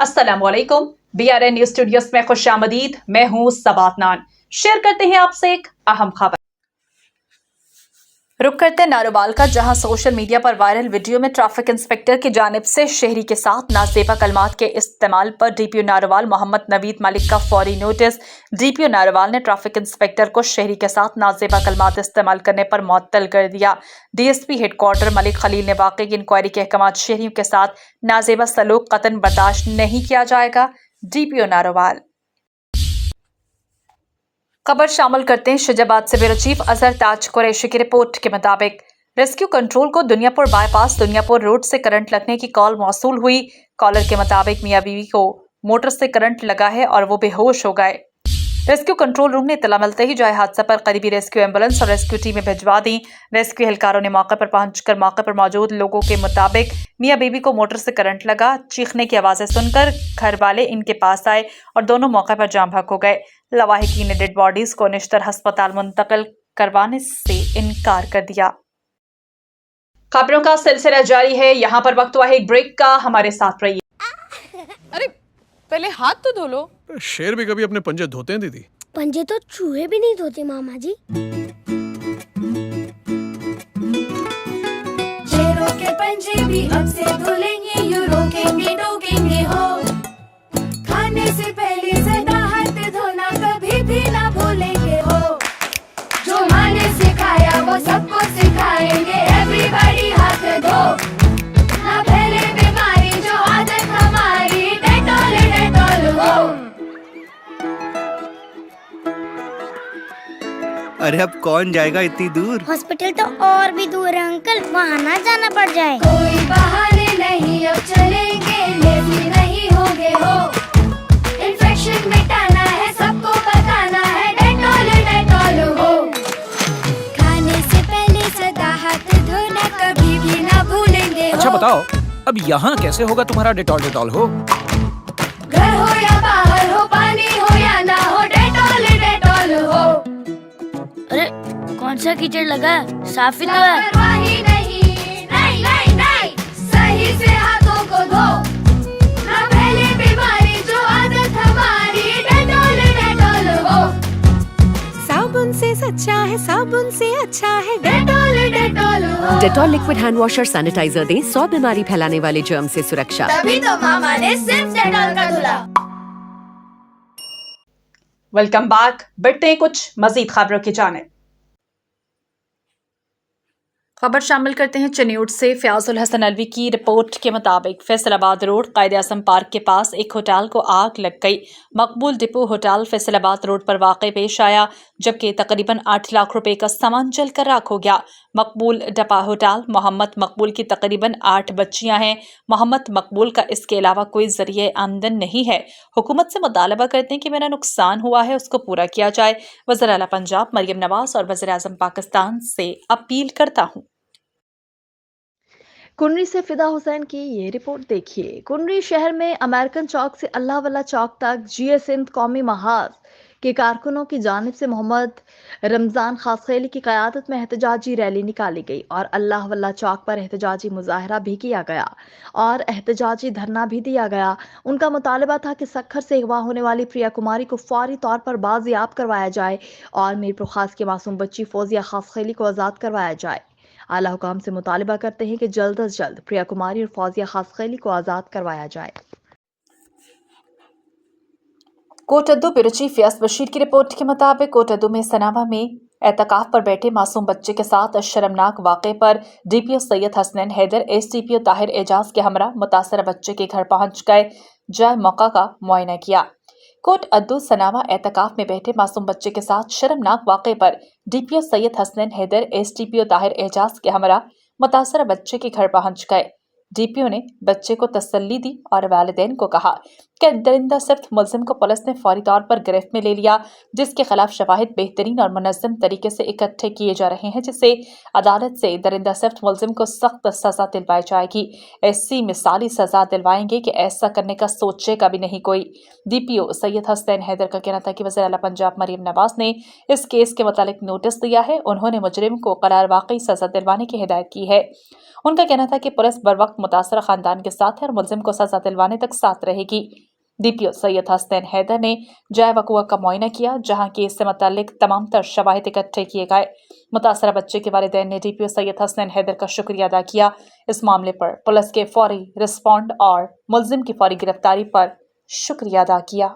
अस्सलाम वालेकुम। BRN news studios में खुश आमदीद। मैं हूँ सबात नान। शेयर करते हैं आपसे एक अहम खबर। रुक करते नारोवाल का, जहां सोशल मीडिया पर वायरल वीडियो में ट्रैफिक इंस्पेक्टर की जानिब से शहरी के साथ नाजेबा कलमात के इस्तेमाल पर DPO नारोवाल मोहम्मद नवीद मलिक का फौरी नोटिस। DPO नारोवाल ने ट्रैफिक इंस्पेक्टर को शहरी के साथ नाजेबा कलमात इस्तेमाल करने पर मुअत्तल कर दिया। DSP हेडक्वार्टर मलिक खलील ने वाकई की इंक्वायरी के अहकाम शहरियों के साथ नाजेबा सलूक कतन बर्दाश्त नहीं किया जाएगा। DPO नारोवाल। खबर शामिल करते हैं शिजाबाद से ब्यूरो चीफ अजहर ताज कुरैशी की रिपोर्ट के मुताबिक रेस्क्यू कंट्रोल को दुनियापुर बाईपास दुनियापुर रोड से करंट लगने की कॉल मौसूल हुई। कॉलर के मुताबिक मियां बीवी को मोटर से करंट लगा है और वो बेहोश हो गए। रेस्क्यू कंट्रोल रूम ने इत्तला मिलते ही जाए हादसा पर करीबी रेस्क्यू एम्बुलेंस और रेस्क्यू टीमें भिजवा दी। रेस्क्यू एहलकारों ने मौके पर पहुंचकर मौके पर मौजूद लोगों के मुताबिक मियां बीवी को मोटर से करंट लगा। चीखने की आवाजें सुनकर घर वाले इनके पास आए और दोनों मौके पर जाम भाग हो गए। लवाहिकीन ने डेड बॉडीज को निश्तर अस्पताल मुंतकिल करवाने से इनकार कर दिया। खबरों का सिलसिला जारी है। यहाँ पर वक्त हुआ है एक ब्रेक का, हमारे साथ रहिए। अरे पहले हाथ तो धो लो। शेर भी कभी अपने पंजे धोते हैं दीदी? पंजे तो चूहे भी नहीं धोते मामा जी। शेरों के पंजे भी अब से धुलेंगे, यूं रोकेंगे टोकेंगे हो। खाने से पहले सदा हाथ धोना कभी भी ना भूलेंगे हो। जो माँ ने सिखाया वो सबको सिखाएंगे, एवरीबॉडी हाथ धो। ना फैले बीमारी जो आदत हमारी, डेटॉल डेटॉल हो। अरे अब कौन जाएगा इतनी दूर? हॉस्पिटल तो और भी दूर है अंकल, वहाँ ना जाना पड़ जाए। कोई बहाने नहीं, अब चलेंगे, लेजी नहीं होंगे हो। इन्फेक्शन मिटाना है, सबको बताना है, डेटॉल डेटॉल हो। खाने से पहले सदा हाथ धोना कभी भी ना भूलेंगे हो। अच्छा बताओ, अब यहाँ कैसे होगा तुम्हारा डेटॉल डेटॉल हो? घर हो या बाहर हो, पानी हो या ना हो, डेटॉल डेटॉल हो। अरे कौन सा कीचड़ लगा, साफ ही तो है। लापरवाही नहीं, नहीं नहीं नहीं, सही से हाथों को धो। ना फैले बीमारी जो आदत हमारी, डेटॉल डेटॉल हो। साबुन से सच्चा है, साबुन से अच्छा है डेटॉल डेटॉल हो। Dettol liquid hand washer sanitizer दें 100 बीमारी फैलाने वाले जर्म से सुरक्षा। तभी तो मामा ने सिर्फ डेटॉल का धुला। Welcome back. बढ़ते हैं कुछ मजीद खबरों की जानिब। खबर शामिल करते हैं चन्यूट से। फयाजुल हसन अलवी की रिपोर्ट के मुताबिक फैसलाबाद रोड कायदे आज़म पार्क के पास एक होटल को आग लग गई। मकबूल डिपो होटल फैसलाबाद रोड पर वाक़ पेश आया, जबकि तकरीबन 8 लाख रुपए का सामान जलकर राख हो गया। मकबूल डपा होटल मोहम्मद मकबूल की तकरीबन 8 बच्चियां हैं। मोहम्मद मकबूल का इसके अलावा कोई जरिए आमदन नहीं है। हुकूमत से मुतालबा करते हैं कि मेरा नुकसान हुआ है उसको पूरा किया जाए। वज़ीर आला पंजाब मरियम नवाज और वज़ीर आज़म पाकिस्तान से अपील करता हूँ। कुनरी से फिदा हुसैन की ये रिपोर्ट देखिए। कुनरी शहर में अमेरिकन चौक से अल्लाह वाला चौक तक GS सिंध कौमी महाज के कारकुनों की जानिब से मोहम्मद रमज़ान खासखेली की क़यादत में एहतजाजी रैली निकाली गई और अल्लाह वाला चौक पर एहतजाजी मुजाहरा भी किया गया और एहतजाजी धरना भी दिया गया। उनका मुतालबा था कि सक्खर से अगवा होने वाली प्रिया कुमारी को फौरी तौर पर बाजियाब करवाया जाए और मीरपुर खास की मासूम बच्ची फौजिया खासखेली को आज़ाद करवाया जाए। आला हुकाम से मुतालिबा करते हैं कि जल्द अज जल्द प्रिया कुमारी और फौजिया खासखेली को आज़ाद करवाया जाए। कोटद्दू ब्यूरो चीफ फयाज बशीर की रिपोर्ट के मुताबिक कोटद्दू में सनावा में एतकाफ पर बैठे मासूम बच्चे के साथ शर्मनाक वाक़े पर DPO सैयद हसनैन हैदर SDPO ताहिर एजाज के हमरा मुतासर बच्चे के घर पहुंच गए, जाए मौका का मुआयना किया। कोट अद्दू सनावा एतकाफ में बैठे मासूम बच्चे के साथ शर्मनाक वाक़े पर DPO सैयद हसनैन हैदर SDPO ताहिर एजाज के हमरा मुतासर बच्चे के घर पहुंच गए। DPO ने बच्चे को तसल्ली दी और वालिदैन को कहा कि दरिंदा सिफ्त मुलजिम को पुलिस ने फौरी तौर पर गिरफ्त में ले लिया, जिसके खिलाफ शवाहिद बेहतरीन और मुनज़्ज़म तरीके से इकट्ठे किए जा रहे हैं, जिससे अदालत से दरिंदा सिफ्त मुलजिम को सख्त सज़ा दिलवाई जाएगी। ऐसी मिसाली सज़ा दिलवाएंगे कि ऐसा करने का सोचेगा भी नहीं कोई। DPO सैयद हसनैन हैदर का कहना था कि वज़ीर आला पंजाब मरियम नवाज ने इस केस के मुतालिक नोटिस दिया है। उन्होंने मुजरिम को करार वाकई सज़ा दिलवाने की हिदायत की है। उनका कहना था कि पुलिस बर वक्त मुतासरा खानदान के साथ है और मुलजिम को सजा दिलवाने तक साथ रहेगी। डीपीओ सैयद हसनैन हैदर ने जाए वक़ुआ का मुआयना किया, जहां केस से मुताल्लिक तमाम तर शवाहिद इकट्ठे किए गए। मुतासरा बच्चे के वालिदैन ने डीपीओ सैयद हसनैन हैदर का शुक्रिया अदा किया। इस मामले पर पुलिस के फौरी रिस्पॉन्ड और मुलजिम की फौरी गिरफ्तारी पर शुक्रिया अदा किया।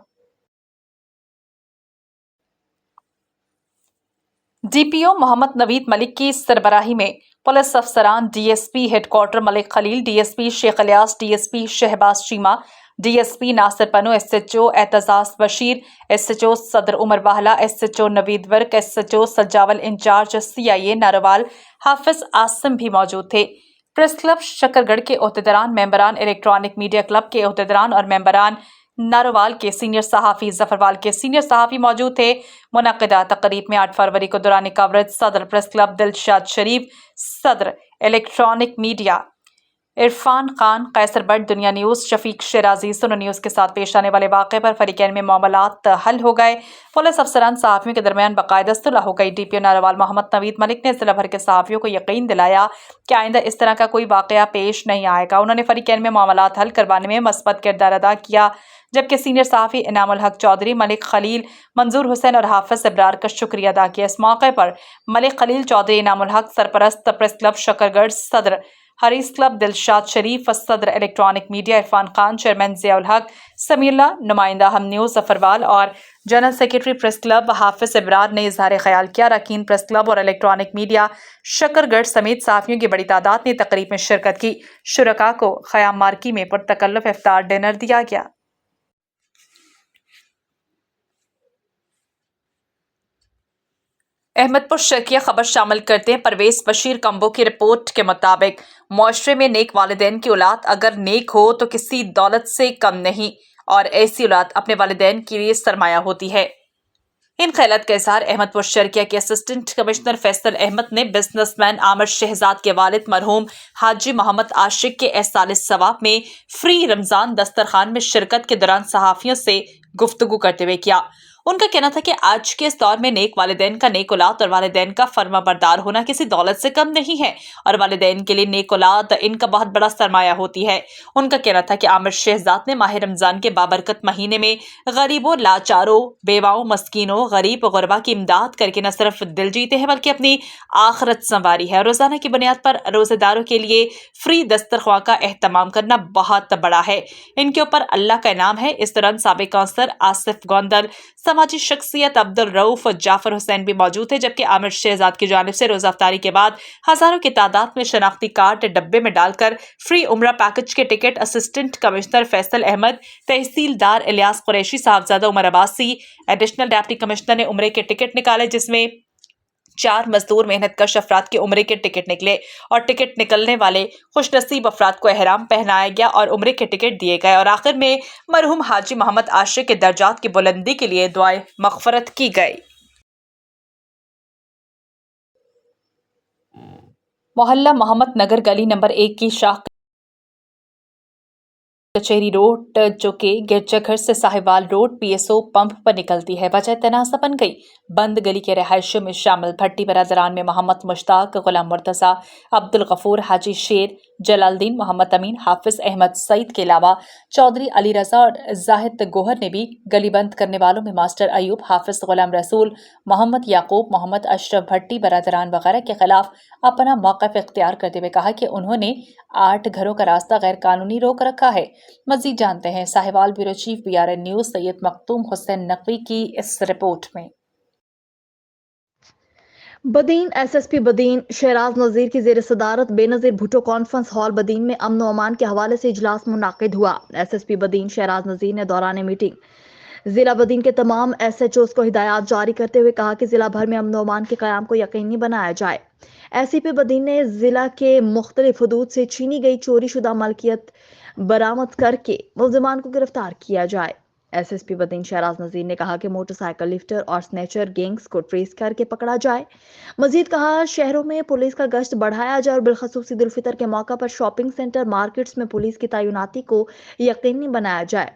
डीपीओ मोहम्मद नवीद मलिक की सरबराही में पुलिस अफसरान DSP headquarter Malik Khalil, DSP Sheikh Ilyas, DSP Shahbaz Cheema, DSP Nasir Pannu, SHO Aitzaz Bashir, SHO सदर Umar Wahla, SHO Naveed Virk, SHO Sajawal incharge CIA Narowal Hafiz Asim भी मौजूद थे। प्रेस क्लब शकरगढ़ के ओहदेदारान, मेंबरान इलेक्ट्रॉनिक मीडिया क्लब के ओहदेदारान और मेंबरान नारोवाल के सीनियर सहाफ़ी, जफरवाल के सीनियर सहाफ़ी मौजूद थे। मुनक़िदा तक़रीब में 8 फरवरी को दौरान कवरेज सदर प्रेस क्लब दिलशाद शरीफ, सदर electronic media Irfan Khan, Qaiser Butt, Dunya news, Shafiq Shirazi, Suno news के साथ पेश आने वाले वाक़े पर फरीकैन में मामलात हल हो गए। पुलिस अफसरान सहाफ़ियों के दरमियान बाकायदा सुलह हो गई। डीपीओ नारोवाल मोहम्मद नवीद मलिक ने जिला भर के सहाफ़ियों को यकीन दिलाया कि आइंदा इस तरह का कोई वाक़या पेश नहीं आएगा। उन्होंने फरीकैन में मामलात हल करवाने में मस्बत किरदार अदा किया, जबकि सीनियर सहाफ़ी इनामुल हक चौधरी, मलिक खलील, मंजूर हुसैन और हाफिज इब्रार का शुक्रिया अदा किया। इस मौके पर मलिक खलील चौधरी, इनामुल हक सरपरस्त प्रेस क्लब शकरगढ़, सदर हरीस क्लब दिलशाद शरीफ, सदर electronic media Irfan Khan, chairman Ziaul हक समीउल्लाह, नुमाइंदा हम न्यूज़ जफरवाल और जनरल सेक्रेटरी प्रेस क्लब हाफिज इब्रार ने इजहार ख्याल किया। अरकान प्रेस क्लब और इलेक्ट्रॉनिक मीडिया शकरगढ़ समेत सहाफ़ियों की बड़ी तादाद ने तकरीब में शिरकत की। शुरका को ख़याम मार्की में पुरतकल्लुफ़ इफ्तार डिनर दिया गया। अहमदपुर शर्किया खबर शामिल करते हैं। परवेज बशीर कंबो की रिपोर्ट के मुताबिक मुआशरे में नेक वालिदैन की औलाद अगर नेक हो तो किसी दौलत से कम नहीं, और ऐसी औलाद अपने वालिदैन के लिए सरमाया होती है। इन ख्यालात का इज़हार अहमदपुर शर्किया के असिस्टेंट कमिश्नर फैसल अहमद ने बिजनेसमैन आमिर शहजाद के वालिद मरहूम हाजी मोहम्मद आशिक के एहसाल सवाब में फ्री रमज़ान दस्तरखान में शिरकत के दौरान सहाफ़ियों से गुफ्तगू करते हुए किया। उनका कहना था कि आज के इस दौर में नेक वालिदैन का नेक औलाद और वालिदैन का फर्माबरदार होना किसी दौलत से कम नहीं है, और वालिदैन के लिए नेक औलाद इनका बहुत बड़ा सरमाया होती है। उनका कहना था कि आमिर शहजाद ने माह रमज़ान के बाबरकत महीने में गरीबों, लाचारों, बेवाओं, मस्कीनों, गरीब गुरबा की इमदाद करके न सिर्फ दिल जीते हैं बल्कि अपनी आखिरत संवारी है। रोज़ाना की बुनियाद पर रोज़ेदारों के लिए फ्री दस्तरख्वां का एहतमाम करना बहुत बड़ा है। इनके ऊपर अल्लाह का इनाम है। इस दौरान साबिक काउंसलर आसिफ गोंदल, समाजी शख्सियत अब्दुल रऊफ और जाफर हुसैन भी मौजूद थे, जबकि आमिर शहजाद की जानिब से रोज़ा अफ्तारी के बाद हज़ारों की तादाद में शनाख्ती कार्ड डब्बे में डालकर फ्री उम्रा पैकेज के ticket assistant commissioner Faisal Ahmed, tehsildar Ilyas Qureshi, Sahibzada Umar Abbasi, additional deputy commissioner ने उम्रे के टिकट निकाले, जिसमें 4 मजदूर मेहनत कश अफराद के उम्रे के टिकट निकले और टिकट निकलने वाले खुशनसीब अफराद को एहराम पहनाया गया और उम्रे के टिकट दिए गए, और आखिर में मरहूम हाजी मोहम्मद आशिक के दर्जात की बुलंदी के लिए दुआए मग़फ़रत की गई। मोहल्ला मोहम्मद नगर गली नंबर 1 की शाख कचहरी रोड जो कि गिरजाघर से साहिवाल रोड पीएसओ पंप पर निकलती है, वजह तनाज़ा बन गई। बंद गली के रहायशियों में शामिल भट्टी बरादरान में मोहम्मद मुश्ताक, गुलाम मुर्तज़ा, अब्दुल गफूर, हाजी शेर, जलालुद्दीन, मोहम्मद अमीन, हाफिज अहमद सईद के अलावा चौधरी अली रजा और जाहिद गोहर ने भी गली बंद करने वालों में मास्टर अयूब, हाफिज गुलाम रसूल, मोहम्मद याकूब, मोहम्मद अशरफ भट्टी बरादरान वगैरह के खिलाफ अपना मौक़िफ़ इख्तियार करते हुए कहा कि उन्होंने 8 घरों का रास्ता गैर कानूनी रोक रखा है। मज़ीद जानते हैं Sahiwal bureau chief BRN news Syed मखतूम Hussain Naqvi की इस रिपोर्ट में। बदीन SSP बदीन शहराज नज़ीर की ज़ेर सदारत बेनज़ीर भुट्टो कॉन्फ्रेंस हॉल बदीन में अमन व अमान के हवाले से इजलास मुनाकिद हुआ। SSP बदीन शहराज नज़ीर ने दौरान मीटिंग जिला बदीन के तमाम SHOs को हिदायत जारी करते हुए कहा कि जिला भर में अमन व अमान के क़याम को यकीनी बनाया जाए। SCP बदीन ने जिला के मुख्तलिफ हदूद से छीनी गई चोरी शुदा मलकियत बरामद करके मुल्ज़िमान को गिरफ्तार किया जाए। SSP बदीन शहराज नजीर ने कहा कि मोटरसाइकिल लिफ्टर और स्नैचर गैंग्स को ट्रेस करके पकड़ा जाए। मजीद कहा शहरों में पुलिस का गश्त बढ़ाया जाए और बिलखसूस ईद उल फितर के मौका पर शॉपिंग सेंटर मार्केट्स में पुलिस की तैनाती को यकीनी बनाया जाए।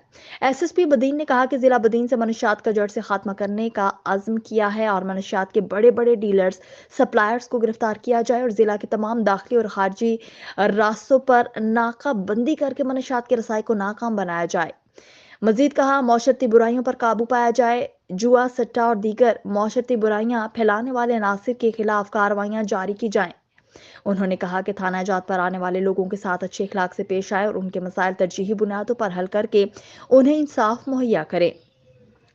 SSP बदीन ने कहा कि जिला बदीन से मनशियात का जड़ से खात्मा करने का अज़्म किया है और मनशियात के बड़े बड़े डीलर्स सप्लायर्स को गिरफ्तार किया जाए और जिला के तमाम दाखिली और खारजी रास्तों पर नाकाबंदी करके मनशियात की रसाई को नाकाम बनाया जाए। मजीद कहा मौशरती बुराइयों पर काबू पाया जाए, जुआ सट्टा और दीगर मौशरती बुराइयां फैलाने वाले अनासिर के खिलाफ कार्रवाइयां जारी की जाएं। उन्होंने कहा कि थाना जात पर आने वाले लोगों के साथ अच्छे अखलाक से पेश आए और उनके मसाइल तरजीही बुनियादों पर हल करके उन्हें इंसाफ मुहैया करें।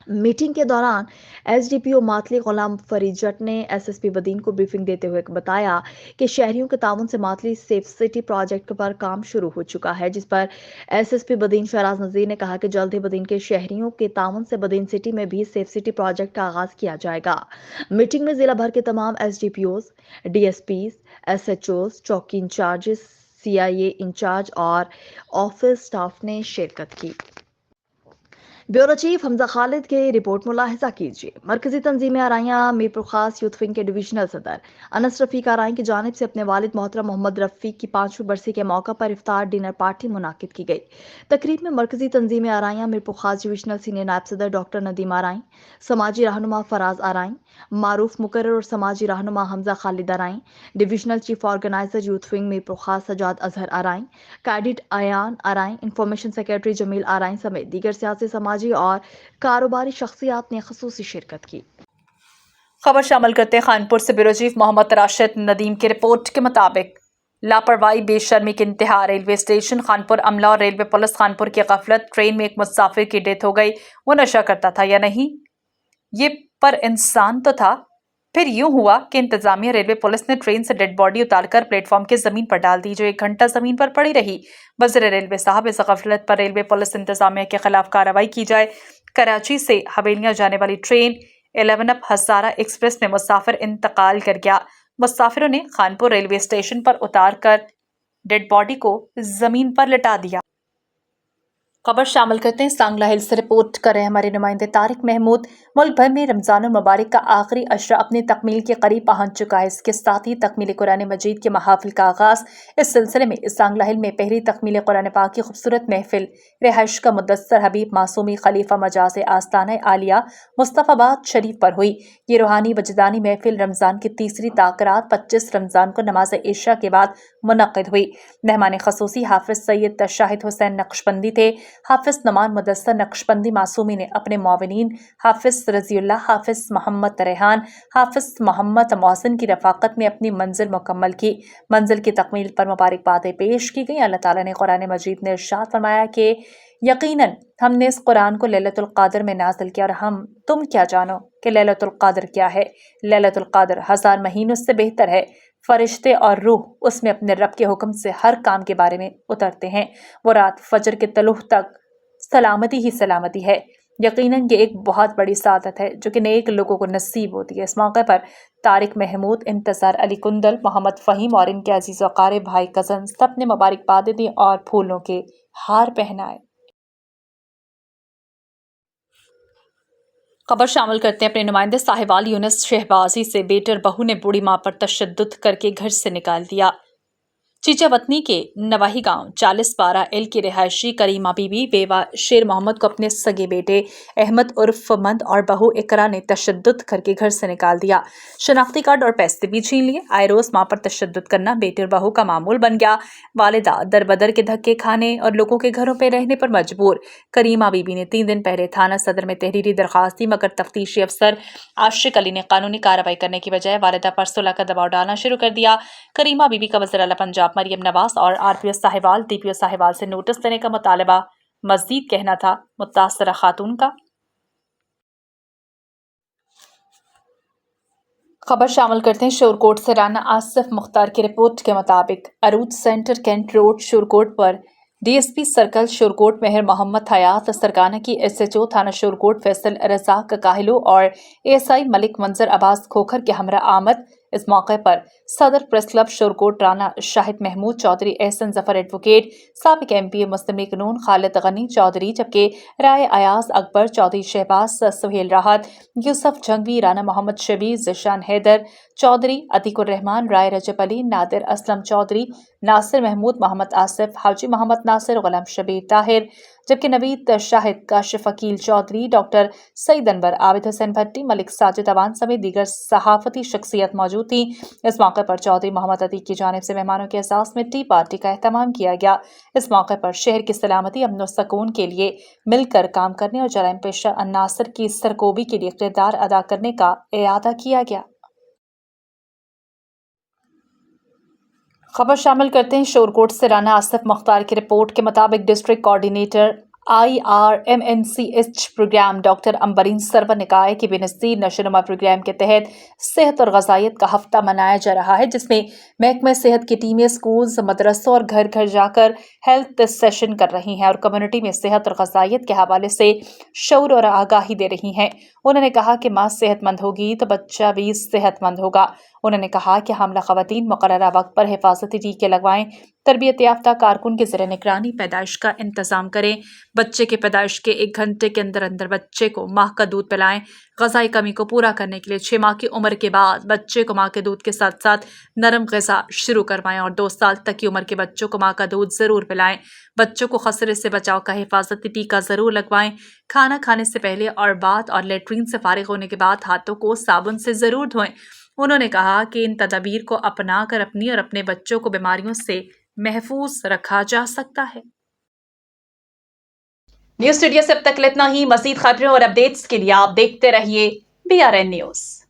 मीटिंग के दौरान SDPO मातली गुलाम फरीद जट ने SSP बदीन को ब्रीफिंग देते हुए बताया कि शहरियों के ताउन से मातली सेफ सिटी प्रोजेक्ट पर काम शुरू हो चुका है, जिस पर SSP बदीन शहराज नजीर ने कहा कि जल्द ही बदीन के शहरियों के ताउन से बदीन सिटी में भी सेफ सिटी प्रोजेक्ट का आगाज किया जाएगा। मीटिंग में जिला भर के तमाम SDPOs, DSPs, SHOs, चौकी इंचार्जेस, CIA इंचार्ज और ऑफिस स्टाफ ने शिरकत की। ब्यूरो चीफ हमजा खालिद की रिपोर्ट मुलाहिजा कीजिए। मरकजी तंजीम आराइयाँ मीरपुर खास यूथ विंग के डिविजनल सदर अनस रफीक आराई की जानिब से अपने वालिद मोहतरम मोहम्मद रफीक की 5वीं बरसी के मौका पर इफ्तार डिनर पार्टी मुनाकिद की गई। तकरीब में मरकजी तंजीम आराइयाँ मीरपुर खास डिविजनल सीनियर नायब सदर डॉक्टर नदीम आराई, समाजी रहनुमा फराज आराई, मारूफ मुकर्रर और समाजी रहनुमा Hamza Khalid Arain, divisional chief organiser youth wing Mirpur Khas Sajjad Azhar Arain, cadet Ayan Arain, information secretary Jamil Arain समेत दीगर सियासी समाजी और कारोबारी शख्सियात ने खसूसी शिरकत की। खबर शामिल करते हैं खानपुर से ब्यूरो चीफ मोहम्मद राशिद नदीम की रिपोर्ट के मुताबिक लापरवाही बेशर्मी की इंतहा, रेलवे स्टेशन खानपुर अमला और रेलवे पुलिस खानपुर की गफलत, ट्रेन में एक मुसाफिर की डेथ हो गई। वो नशा करता था या नहीं ये पर इंसान तो था। फिर यूं हुआ कि इंतजामिया रेलवे पुलिस ने ट्रेन से डेड बॉडी उतारकर प्लेटफॉर्म की जमीन पर डाल दी, जो 1 घंटा जमीन पर पड़ी रही। वज़ीर रेलवे साहब, इस गफलत पर रेलवे पुलिस इंतजामिया के खिलाफ कार्रवाई की जाए। कराची से हवेलियां जाने वाली ट्रेन 11 अप हज़ारा एक्सप्रेस में मुसाफिर इंतकाल कर गया। मुसाफिरों ने खानपुर रेलवे स्टेशन पर उतार कर डेड बॉडी को जमीन पर लिटा दिया। खबर शामिल करते हैं सांगला हिल से रिपोर्ट कर रहे हमारे नुमाइंदे तारिक महमूद। मुल्क भर में रमज़ानुल मुबारक का आखिरी अशरा अपनी तकमील के करीब पहुंच चुका है। इसके साथ ही तकमील कुरान मजीद के महाफिल का आगाज़। इस सिलसिले में सांगला हिल में पहली तकमील कुरान पाक की खूबसूरत महफिल रिहाइश का मुदस्सर हबीब मासूमी खलीफा मजाज आस्ताना आलिया मुस्तफ़ाबाद शरीफ पर हुई। ये रूहानी वजदानी महफिल रमज़ान की तीसरी ताक़रात 25 रमज़ान को नमाज इशा के बाद मुनक़्क़िद हुई। मेहमान खसूसी हाफिज़ सैयद शाहिद हुसैन नक्शबंदी थे। हाफिज़ नमान मुदस्सर नक्शबंदी मासूमी ने अपने मुआविनीन हाफिज़ रज़ीउल्लाह, हाफिज़ मोहम्मद रेहान, हाफिज़ मोहम्मद मोहसिन की रफ़ाक़त में अपनी मंजिल मुकम्मल की। मंजिल की तकमील पर मुबारकबादें पेश की गई। अल्लाह ताला ने कुरान मजीद में इरशाद फरमाया कि यकीनन हमने इस कुरान को लैलतुल क़द्र में नाज़िल किया और तुम क्या जानो कि लैलतुल क़द्र क्या है। लैलतुल क़द्र 1000 महीनों से बेहतर है। फरिश्ते और रूह उसमें अपने रब के हुक्म से हर काम के बारे में उतरते हैं। वो रात फजर के तलुह तक सलामती ही सलामती है। यकीनन ये एक बहुत बड़ी सादत है जो कि नेक लोगों को नसीब होती है। इस मौके पर तारिक महमूद, इंतज़ार अली कुंदल, मोहम्मद फ़हीम और इनके अजीज़ वक़ारे भाई कज़न सब ने मुबारकबादें दी और फूलों के हार पहनाए। खबर शामिल करते हैं अपने नुमाइंदे साहिवाल यूनुस शहबाजी से। बेटर बहू ने बूढ़ी मां पर तशद्दुद करके घर से निकाल दिया। चीचावतनी के नवाही गांव 4012 एल की रिहायशी करीमा बीबी बेवा शेर मोहम्मद को अपने सगे बेटे अहमद उर्फ मंद और बहू इकरा ने तशद्दुद करके घर से निकाल दिया। शनाख्ती कार्ड और पैसे भी छीन लिए। आए रोज मां पर तशद्दुद करना बेटे और बहू का मामूल बन गया। वालिदा दरबदर के धक्के खाने और लोगों के घरों पर रहने पर मजबूर। करीमा बीबी ने 3 दिन पहले थाना सदर में तहरीरी दरख्वास्त दी, मगर तफ्तीशी अफसर आशिक अली ने कानूनी कार्रवाई करने की बजाय वालिदा पर सुलह का दबाव डालना शुरू कर दिया। करीमा बीबी का वज़ीर आला पंजाब मरियम नवाज और RPO साहिवाल, DPO साहिवाल से नोटिस देने का मुतालबा। मज़ीद कहना था मुतासरा खातून का। खबर शामिल करते हैं शोरकोट से। राना आसिफ मुख्तार की रिपोर्ट के मुताबिक अरूज सेंटर कैंट रोड शोरकोट पर DSP सर्कल शोरकोट मेहर मोहम्मद हयात, सरकाना की SHO थाना शोरकोट फैसल रज़ाक काहिलो और ASI मलिक मंजर अब्बास खोखर के हमरा आमद इस मौके पर सदर press club Shorkot Rana Shahid Mahmood Chaudhry, Ehsan Zafar advocate, साबिक MP मुस्लिम लीग नून खालिद गनी चौधरी, जबकि राय अयाज अकबर चौधरी, शहबाज सुहेल राहत, यूसुफ जंगवी, राना मोहम्मद शबीर, जिशान हैदर चौधरी, अतीकुर रहमान, राय रजब अली, नादिर असलम चौधरी, नासिर महमूद, मोहम्मद आसिफ, हाजी मोहम्मद नासिर, गुलाम शबीर ताहिर, जबकि नवीद शाहिद, काशिफ अकील चौधरी, डॉक्टर सईद अनवर, आबिद हुसैन भट्टी, मलिक साजिद अवान समेत दीगर सहाफती शख्सियत मौजूद थी। इस मौके पर चौधरी मोहम्मद अतीक की जानिब से मेहमानों के एजाज में टी पार्टी का एहतमाम किया गया। इस मौके पर शहर की सलामती, अमन और सकून के लिए मिलकर काम करने और जराइम पेशा अन्नासर की सरकोबी के लिए किरदार अदा करने का इरादा किया गया। खबर शामिल करते हैं शोरकोट से। राना आसिफ मुख्तार की रिपोर्ट के मुताबिक district coordinator IRMNCH programme doctor Ambreen Sarwar ने कहा है कि बेनज़ीर नशोनुमा प्रोग्राम के तहत सेहत और ग़िज़ाइयत का हफ्ता मनाया जा रहा है, जिसमें महकमा सेहत की टीमें स्कूल्स, मदरसों और घर घर जाकर हेल्थ सेशन कर रही हैं और कम्युनिटी में सेहत और ग़िज़ाइयत के हवाले से शऊर और आगाही दे रही हैं। उन्होंने कहा कि माँ सेहतमंद होगी तो बच्चा भी सेहतमंद होगा। उन्होंने कहा कि हामला ख़वातीन मुक़र्ररा वक्त पर हिफाजती टीके लगवाएं, तरबियत याफ्ता कारकुन के ज़रिए निगरानी पैदाइश का इंतज़ाम करें, बच्चे के पैदाइश के 1 घंटे के अंदर अंदर बच्चे को माँ का दूध पिलाएं, ग़िज़ाई कमी को पूरा करने के लिए 6 माह की उम्र के बाद बच्चे को माँ के दूध के साथ साथ नरम ग़िज़ा शुरू करवाएं और 2 साल तक की उम्र के बच्चों को माँ का दूध ज़रूर पिलाएं। बच्चों को खसरे से बचाव का हिफाजती टीका ज़रूर लगवाएं। खाना खाने से पहले और बाद और लेटरिन से फारिग होने के बाद हाथों को साबुन से ज़रूर धोएं। उन्होंने कहा कि इन तदाबीर को अपना कर अपनी और अपने बच्चों को बीमारियों से महफूज रखा जा सकता है। न्यूज़ स्टूडियो से अब तक इतना ही। मज़ीद खबरों और अपडेट्स के लिए आप देखते रहिए BRN न्यूज़।